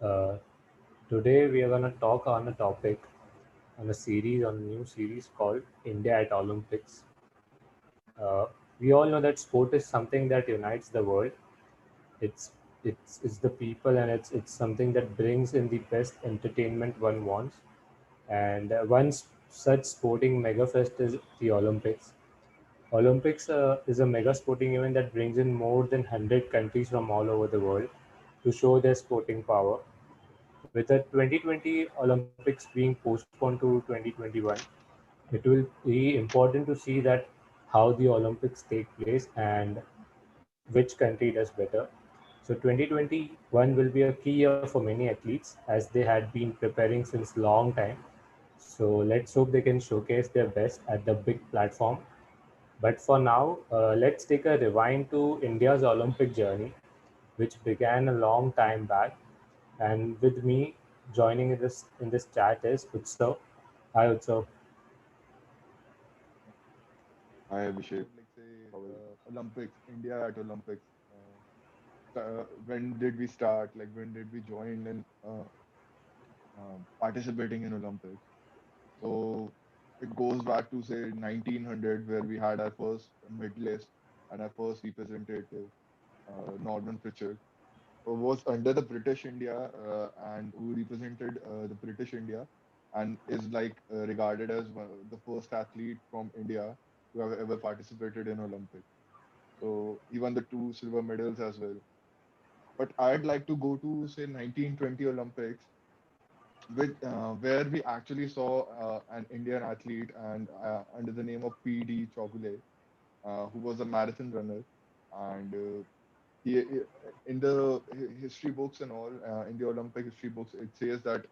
Uh, Today we are going to talk on a topic on a new series called India at Olympics. Uh, we all know that sport is something that unites the world. It's it's the people, and it's something that brings in the best entertainment one wants. And such sporting mega fest is the Olympics. Olympics is a mega sporting event that brings in more than 100 countries from all over the world to show their sporting power. With the 2020 Olympics being postponed to 2021, it will be important to see that how the Olympics take place and which country does better. So 2021 will be a key year for many athletes as they had been preparing since long time. So let's hope they can showcase their best at the big platform. But for now, let's take a rewind to India's Olympic journey, which began a long time back. And with me joining in this chat is Utsav. Hi Utsav. Hi, Abhishek. Like say How are you? Olympics, India at Olympics. When did we start? Like when did we join in participating in Olympics? So it goes back to say 1900 where we had our first medalist and our first representative, Norman Pritchard, who was under the British India and who represented the British India and is like regarded as the first athlete from India to have ever participated in Olympics. So he won the two silver medals as well. But I'd like to go to say 1920 Olympics, where we actually saw an Indian athlete and under the name of P.D. Chogule, who was a marathon runner, and in the history books and all in the Olympic history books, it says that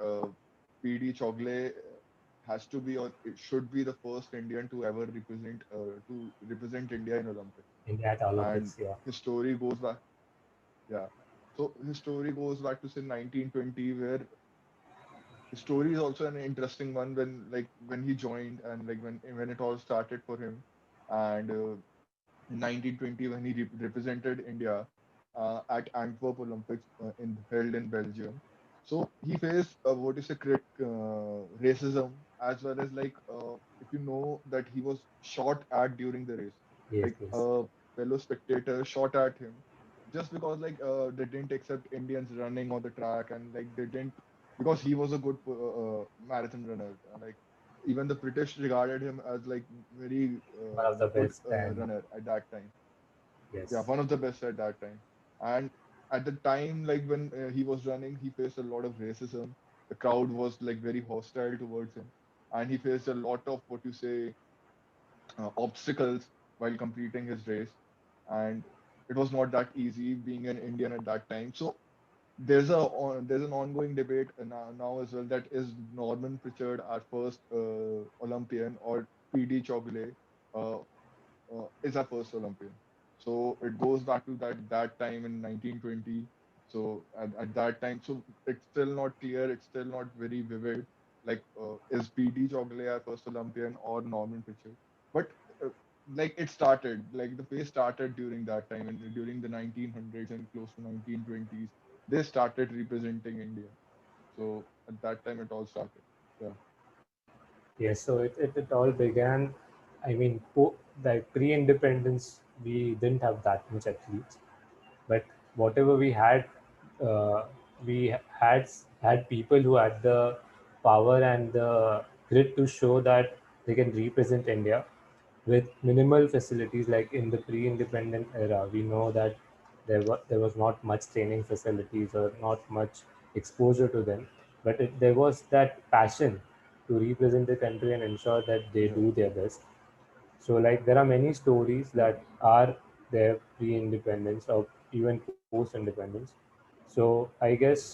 P.D. Chogle has to be or it should be the first Indian to represent India in Olympics. India at And Olympics, yeah. his story goes back, yeah. So his story goes back to say 1920, where his story is also an interesting one when he joined and like when it all started for him. And in 1920 when he represented India at Antwerp Olympics held in Belgium. So he faced what is a racism as well as if you know that he was shot at during the race, Yes, like yes. a fellow spectator shot at him just because they didn't accept Indians running on the track and like they didn't because he was a good marathon runner. Like even the British regarded him as like very One of the good best, and runner at that time. Yeah, yes, one of the best at that time. And at the time, like when he was running, he faced a lot of racism. The crowd was like very hostile towards him, and he faced a lot of what you say obstacles while completing his race. And it was not that easy being an Indian at that time. So there's an ongoing debate now as well that is Norman Pritchard our first Olympian or P.D. Chogule uh, is our first Olympian. So it goes back to that time in 1920. So at that time, so it's still not clear. It's still not very vivid. Like is P.D. Chogule our first Olympian or Norman Pritchard? But uh, like it started, like the phase started during that time and during the 1900s and close to 1920s. They started representing India. So at that time, it all started. Yeah. yes. So it all began. I mean, like pre-independence, we didn't have that much athletes, but whatever we had, uh, we had people who had the power and the grit to show that they can represent India with minimal facilities. Like in the pre-independent era, we know that there was not much training facilities or not much exposure to them, but there was that passion to represent the country and ensure that they Yeah. do their best. So like there are many stories Yeah. that are there pre-independence or even post-independence. So I guess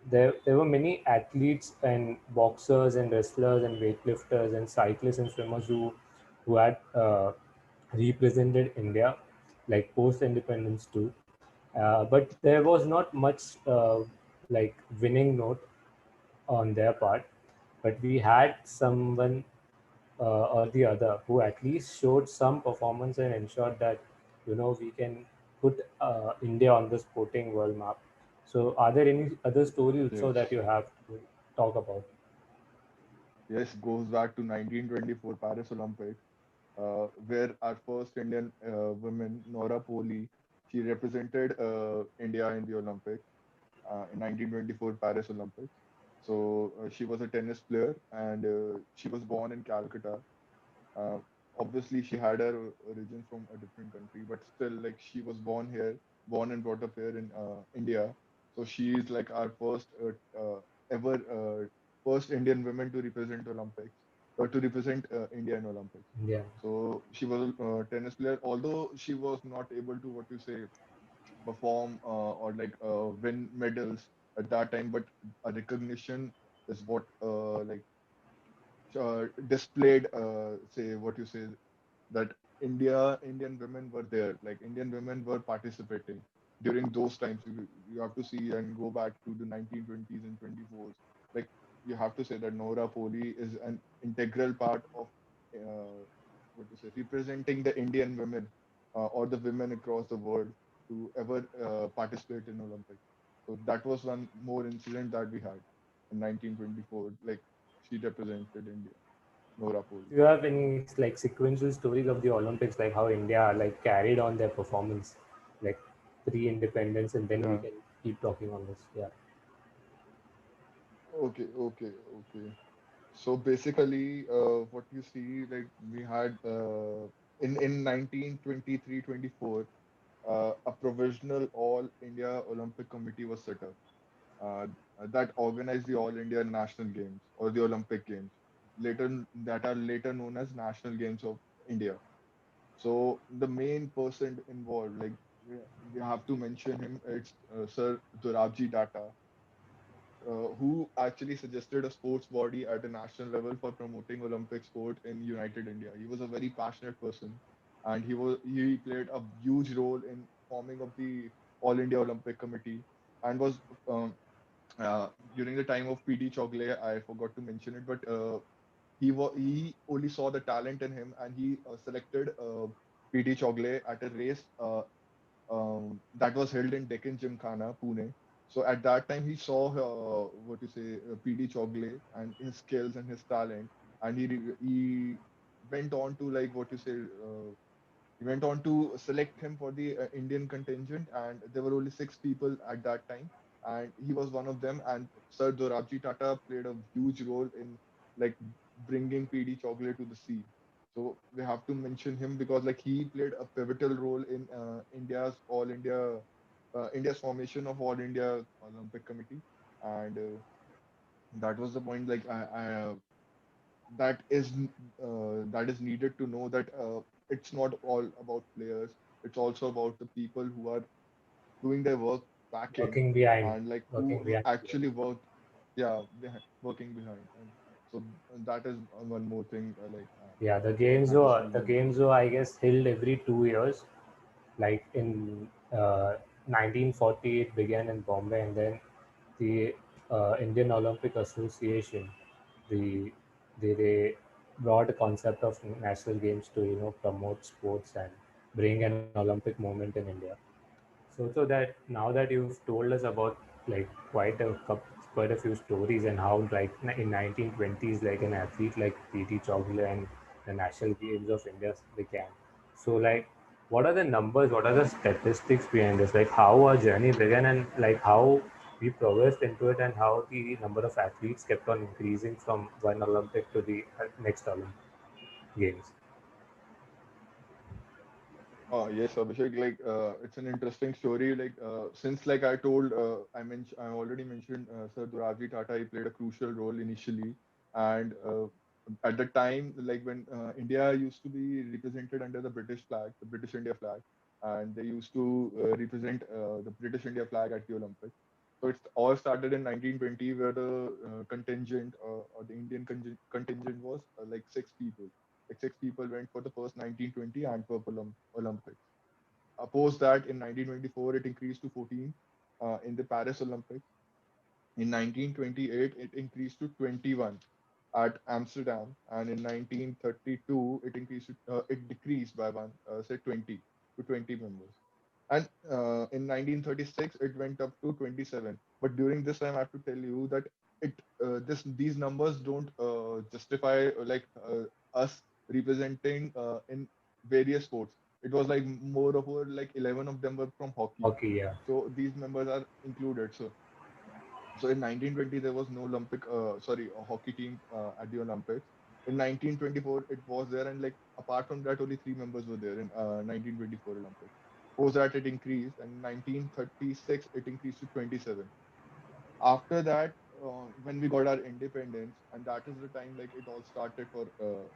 there were many athletes and boxers and wrestlers and weightlifters and cyclists and swimmers who had represented India like post-independence too. But there was not much like winning note on their part, but we had someone or the other who at least showed some performance and ensured that we can put India on the sporting world map. So, are there any other stories also that Yes. you have to talk about? Yes, goes back to 1924 Paris Olympics, where our first Indian woman, Nora Poli, she represented India in the Olympics in 1924 Paris Olympics. So she was a tennis player and she was born in Calcutta. Uh, Obviously, she had her origins from a different country, but still, like she was born here, born and brought up here in India. So she is like our ever first Indian woman to represent Olympics or to represent India in Olympics. Yeah, So she was a tennis player, although she was not able to what you say perform or like win medals at that time, but a recognition is what displayed say what you say that Indian women were there, like Indian women were participating during those times. You have to see and go back to the 1920s and 24s. Like you have to say that Nora Poli is an integral part of what to say representing the Indian women or the women across the world to ever participate in Olympics. So that was one more incident that we had in 1924. Like she represented India, Nora Poli. do you have any like sequential stories of the Olympics, like how India like carried on their performance, like pre-independence, and then we Yeah. can keep talking on this. Yeah, Okay. So basically, what you see, like we had in 1923-24, a provisional All India Olympic Committee was set up that organized the All India National Games or the Olympic Games, that are later known as National Games of India. So the main person involved, like we we have to mention him, it's Sir Dorabji Tata, who actually suggested a sports body at a national level for promoting Olympic sport in United India. He was a very passionate person, and he played a huge role in forming of the All India Olympic Committee, and was um, during the time of P.D. Chogle. I forgot to mention it, but he only saw the talent in him, and he selected P.D. Chogle at a race that was held in Deccan Gymkhana, Pune. So at that time, he saw what you say, P.D. Chogle and his skills and his talent, and he went on to like what you say. He went on to select him for the Indian contingent, and there were only six people at that time, and he was one of them. And Sir Dorabji Tata played a huge role in like bringing PD Chogle to the sea. So we have to mention him because like he played a pivotal role in India's formation of All India Olympic Committee, and that was the point. Like that is needed to know that it's not all about players. It's also about the people who are doing their work back in working behind, and like working who behind. actually worked, yeah, working behind. And so that is one more thing Yeah, that is needed. the games were I guess held every 2 years. Like in 1940, it began in Bombay, and then the Indian Olympic Association, the they brought a concept of national games to promote sports and bring an Olympic moment in India. So that now that you've told us about like quite a few stories and how like in 1920s like an athlete like PT Chowgule and the national games of India began. So like what are the numbers, what are the statistics behind this, like how our journey began and like how we progressed into it and how the number of athletes kept on increasing from one Olympic to the next Olympic games. Yes, Abhishek, it's an interesting story. Since like I told, I already mentioned Sir Dorabji Tata. He played a crucial role initially, and at the time, like when India used to be represented under the British flag, the British India flag, and they used to represent the British India flag at the Olympics. So it's all started in 1920, where the contingent or the Indian contingent was like six people. Like six people went for the first 1920 Antwerp Olympics. Post that in 1924, it increased to 14 in the Paris Olympics. In 1928, it increased to 21 at Amsterdam, and in 1932, it decreased by one, say 20 to 20 members. And in 1936 it went up to 27. But during this time I have to tell you that these numbers don't justify us representing in various sports. It was like more of like 11 of them were from hockey, Hockey, yeah. so these members are included. So in 1920 there was no a hockey team at the Olympics. In 1924 it was there, and like apart from that only three members were there in 1924 Olympics. Post that it increased, and 1936 it increased to 27. After that, when we got our independence, and that is the time like it all started for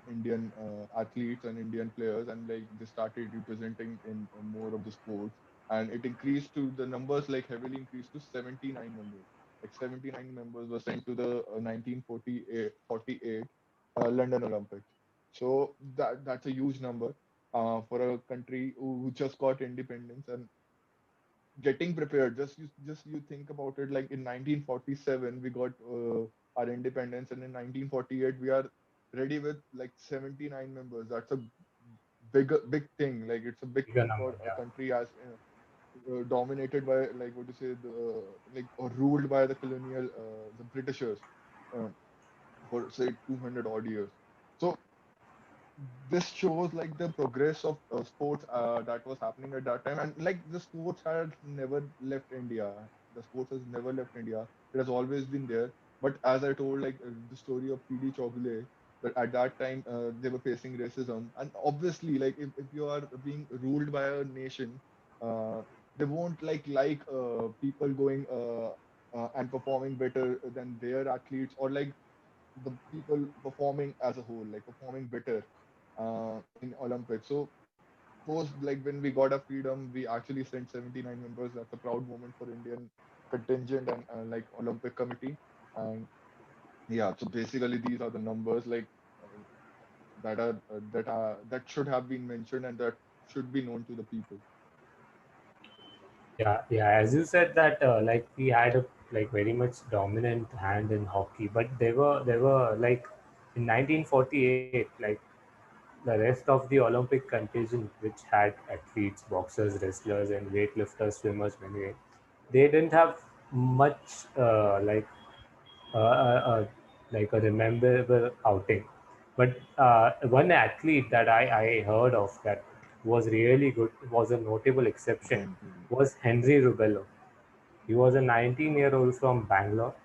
Indian athletes and Indian players, and like they started representing in more of the sports, and it increased to the numbers like heavily increased to 79 members. Like 79 members were sent to the 1948 London Olympics. So that's a huge number for a country who just got independence. And getting prepared, just you think about it, like in 1947 we got our independence, and in 1948 we are ready with like 79 members. That's a big thing. Like it's a big Bigger thing number, for a yeah. country as dominated by, like, what to say, like, or ruled by the colonial the Britishers uh, for say 200 odd years. So this shows like the progress of sports that was happening at that time. And like the sports had never left India. The sports has never left India. It has always been there. But as I told, like, the story of PD Chogule, that at that time they were facing racism. And obviously, like, if you are being ruled by a nation, uh, they won't people going and performing better than their athletes, or like the people performing as a whole, like performing better in Olympics. So post, like, when we got our freedom, we actually sent 79 members. That's a proud moment for Indian contingent and like Olympic committee. And yeah, so basically these are the numbers, like, uh, that should have been mentioned and that should be known to the people. Yeah, yeah. As you said that, like we had a like very much dominant hand in hockey, but they were like in 1948, like the rest of the Olympic contingent, which had athletes, boxers, wrestlers, and weightlifters, swimmers, many, they didn't have much like a rememberable outing. But one athlete that I heard of that was really good, was a notable exception, Henry. was Henry Rubello. He was a 19-year-old from Bangalore,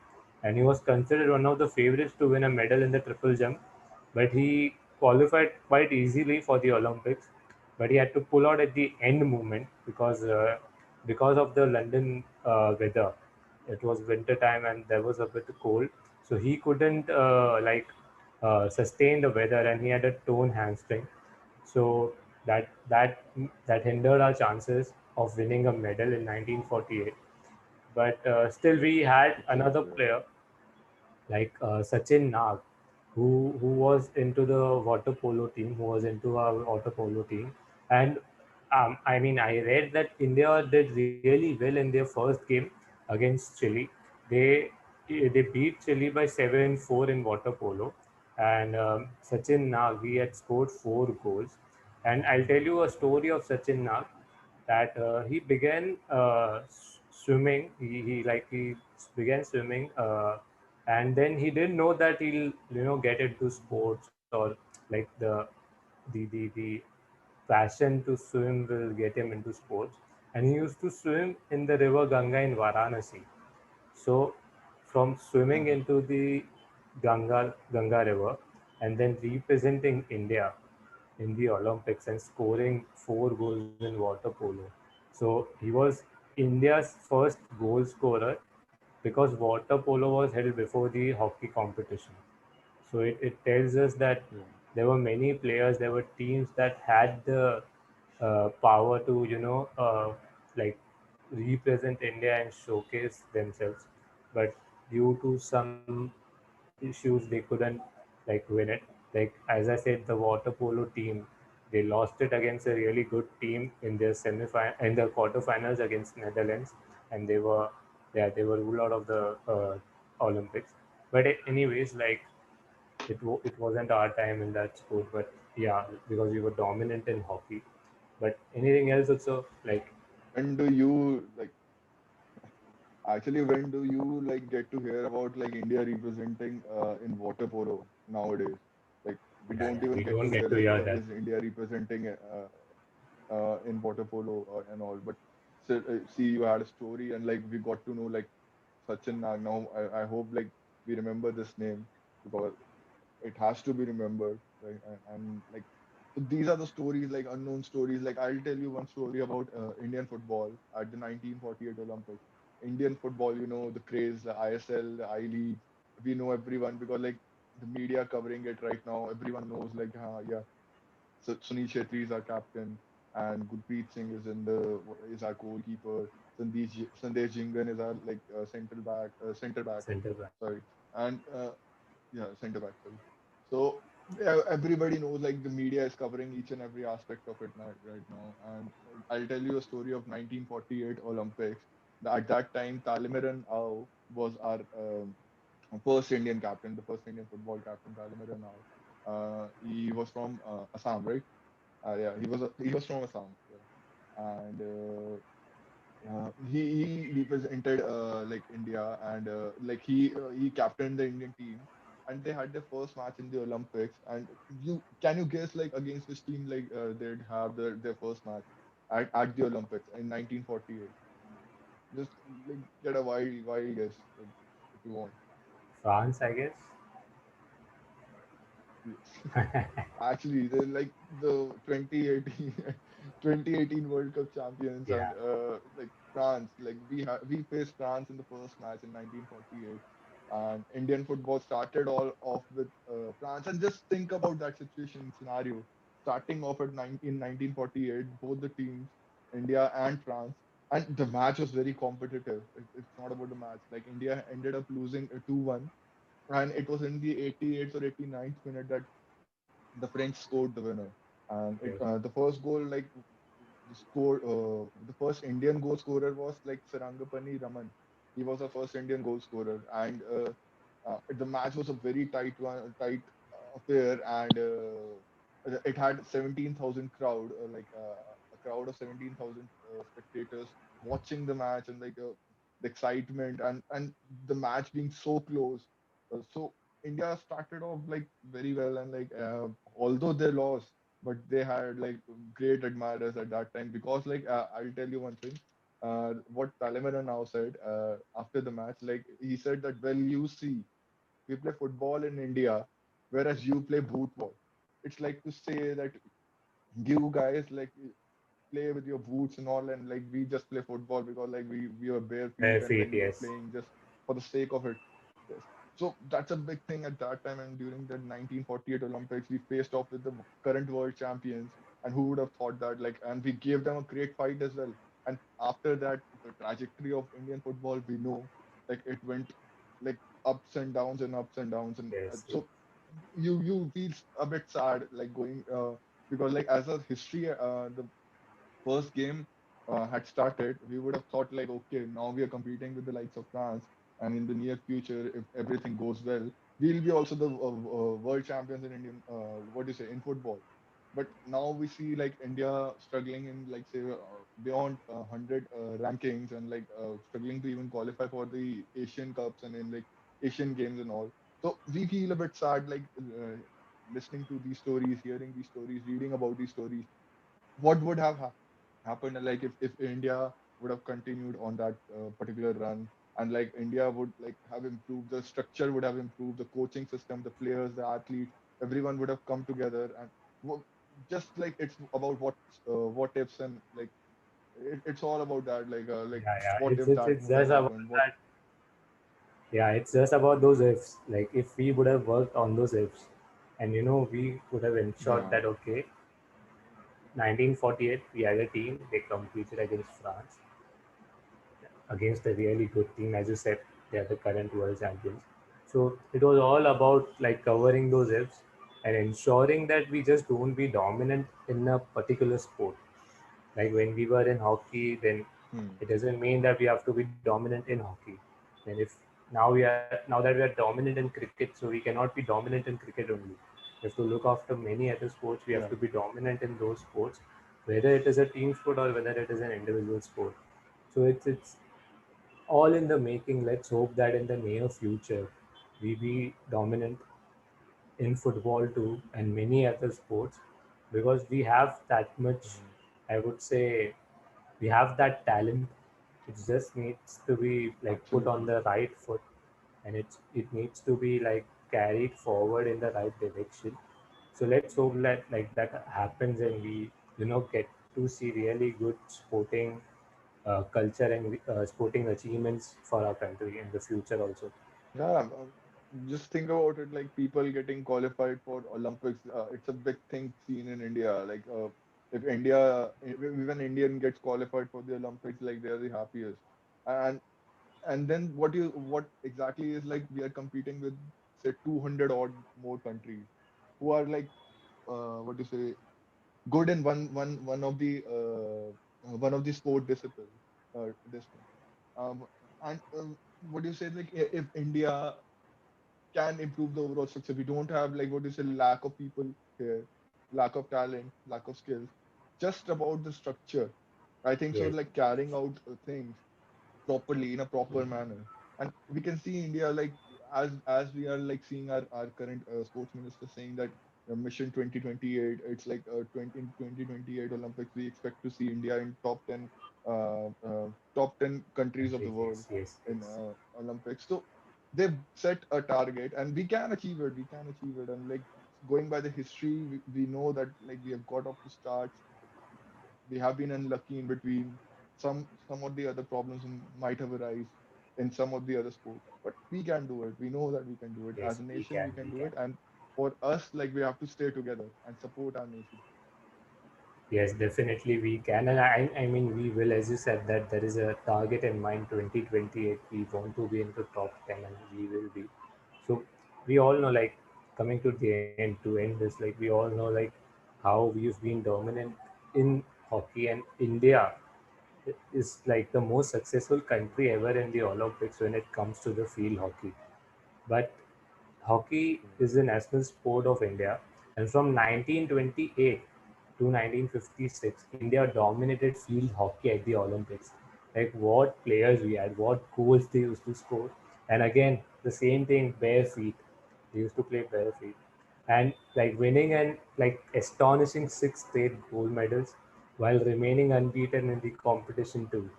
and he was considered one of the favorites to win a medal in the triple jump. But he qualified quite easily for the Olympics, but he had to pull out at the end moment because of the London weather. It was winter time and there was a bit cold, so he couldn't sustain the weather, and he had a torn hamstring. So that hindered our chances of winning a medal in 1948. But still, we had Okay, another okay. player like Sachin Nag, who was into the water polo team, who was into our water polo team, and I mean, I read that India did really well in their first game against Chile. They they beat Chile by 7-4 in water polo, and Sachin Nag, he had scored 4 goals. And I'll tell you a story of Sachin Nag, that he began swimming. He began swimming, and then he didn't know that he'll get into sports, or like the passion to swim will get him into sports. And he used to swim in the river Ganga in Varanasi. So from swimming Mhm. into the Ganga River, and then representing India in the Olympics and scoring 4 goals in water polo. So he was India's first goal scorer, because water polo was held before the hockey competition. So it tells us that Yeah. there were many players, there were teams that had the power to, like represent India and showcase themselves. But due to some issues, they couldn't like win it. Like as I said, the water polo team, they lost it against a really good team in their in the quarterfinals against Netherlands, and they were ruled out of the Olympics. But anyways, like it wasn't our time in that sport, but yeah, because we were dominant in hockey. But anything else also, like? when do you like actually when do you like get to hear about like India representing in water polo nowadays? Like we Yeah, don't yeah. even We get don't to hear get to like hear that. is India representing in water polo and all. But so, see, you had a story and like we got to know like Sachin Nag. Now I hope like we remember this name because it has to be remembered, right? And like so these are the stories like unknown stories. Like I'll tell you one story about Indian football at the 1948 Olympics. Indian football, you know, the craze, the ISL, the I League. We know everyone because like the media covering it right now. Everyone knows like, yeah, so Sunil Shetty is our captain, and Gurpreet Singh is our goalkeeper. Sandesh Jingan is our like center back. Center back. Sorry, and yeah, center back. Sorry. So yeah, everybody knows like the media is covering each and every aspect of it right now. And I'll tell you a story of 1948 Olympics. At that time, Talimiran Rao was our first Indian captain, the first Indian football captain, Talimiran Rao. He was from Assam, right? Yeah, he was from Assam, yeah. And he represented like India, and like he captained the Indian team, and they had their first match in the Olympics. And you can you guess like against which team like they'd have their first match at the Olympics in 1948? Just like get a wild guess like, if you want. France, I guess. Yes. Actually, they're like the 2018 2018 World Cup champions, and Yeah. like France, like we faced France in the first match in 1948, and Indian football started all off with France. And just think about that situation scenario, starting off at 1948, both the teams, India and France, and the match was very competitive. It's not about the match. Like India ended up losing 2-1, and it was in the 88th or 89th minute that the French scored the winner. And Yes. the first goal, like the first Indian goal scorer was like Sarangapani Raman. He was the first Indian goal scorer, and the match was a very tight affair, and it had 17,000 crowd, a crowd of 17,000 spectators watching the match, and like the excitement and the match being so close. So India started off like very well, and like although they lost, but they had like great admirers at that time because like I'll tell you one thing. What Talimera now said after the match, like he said that, well, you see, we play football in India, whereas you play boot ball. It's like to say that you guys like play with your boots and all, and like we just play football because like we are bare feet Bare and feet, like we are yes. playing just for the sake of it. Yes. So that's a big thing at that time. And during the 1948 Olympics, we faced off with the current world champions. And who would have thought that? Like, and we gave them a great fight as well. And after that, the trajectory of Indian football, we know, like it went like ups and downs and ups and downs. And Yes, yes. so you feel a bit sad, like going because like as a history, the first game had started, we would have thought like, okay, now we are competing with the likes of France, and in the near future, if everything goes well, we'll be also the world champions in Indian, what do you say, in football. But now we see like India struggling in like say beyond 100 rankings, and like struggling to even qualify for the Asian Cups and in like Asian Games and all. So we feel a bit sad, like listening to these stories, hearing these stories, reading about these stories. What would have happened like if India would have continued on that particular run, and like India would like have improved, the structure would have improved, the coaching system, the players, the athletes, everyone would have come together, and just like it's about what ifs, and like it's all about that, like Yeah, yeah. what It's if it's that it's would have just about happened, what. that. Yeah, it's just about those ifs. Like if we would have worked on those ifs, and we would have ensured Yeah, that okay, 1948 we had a team. They competed against France, against a really good team. As you said, they are the current world champions. So it was all about like covering those ifs and ensuring that we just don't be dominant in a particular sport. Like when we were in hockey, then hmm. it doesn't mean that we have to be dominant in hockey. And if now that we are dominant in cricket, so we cannot be dominant in cricket only. We have to look after many other sports. We have Yeah, to be dominant in those sports whether it is a team sport or whether it is an individual sport. So it's all in the making. Let's hope that in the near future we be dominant in football too and many other sports, because we have that much, Mhm. I would say, we have that talent. It just needs to be like put on Absolutely. the right foot, and it needs to be like carried forward in the right direction. So let's hope that like that happens, and we get to see really good sporting culture and sporting achievements for our country in the future also. Yeah, just think about it, like people getting qualified for Olympics. It's a big thing seen in India. Like, if even Indian gets qualified for the Olympics, like they are the happiest. And then what exactly is like we are competing with, say, 200 odd more countries who are like, what do you say, good in one of the sport disciplines. This thing. And what do you say, like if India can improve the overall structure. We don't have, like, what is a lack of people here, lack of talent, lack of skills, just about the structure. I think so, Yes. like carrying out things properly in a proper manner. And we can see India, like, as we are like seeing our current sports minister saying that mission 2028, it's like 2028 Olympics, we expect to see India in top 10 countries of the Countries, world yes, yes, in yes. Olympics. So they've set a target and we can achieve it. We can achieve it. And like going by the history, we know that like we have got off to start. We have been unlucky in between. Some of the other problems might have arisen in some of the other sports, but we can do it. We know that we can do it. Yes, As a we nation, we can, can we do can. it. And for us, like we have to stay together and support our nation. Yes, definitely we can. And I mean, we will, as you said, that there is a target in mind 2028. We want to be into top 10 and we will be. So we all know, like, coming to the end, to end this, like, we all know, like, how we've been dominant in hockey, and India is like the most successful country ever in the Olympics when it comes to the field hockey. But hockey is the national sport of India, and from 1928 to 1956, India dominated field hockey at the Olympics. Like what players we had, what goals they used to score, and again the same thing, bare feet. They used to play bare feet, and like winning and like astonishing six straight gold medals while remaining unbeaten in the competition too.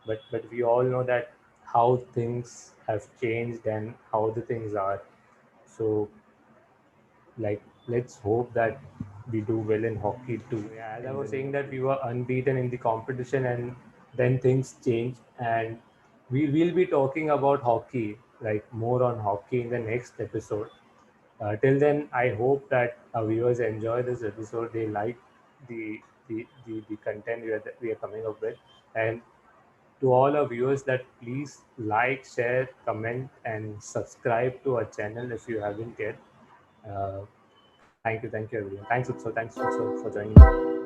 But we all know that how things have changed and how the things are. So like let's hope that we do well in hockey too. Yeah, as I was saying that we were unbeaten in the competition, and then things changed, and we will be talking about hockey, like more on hockey in the next episode. Till then, I hope that our viewers enjoy this episode. They like the content we are coming up with, and to all our viewers, that please like, share, comment, and subscribe to our channel if you haven't yet. Uh, thank you everyone. Thanks Utsav for joining me.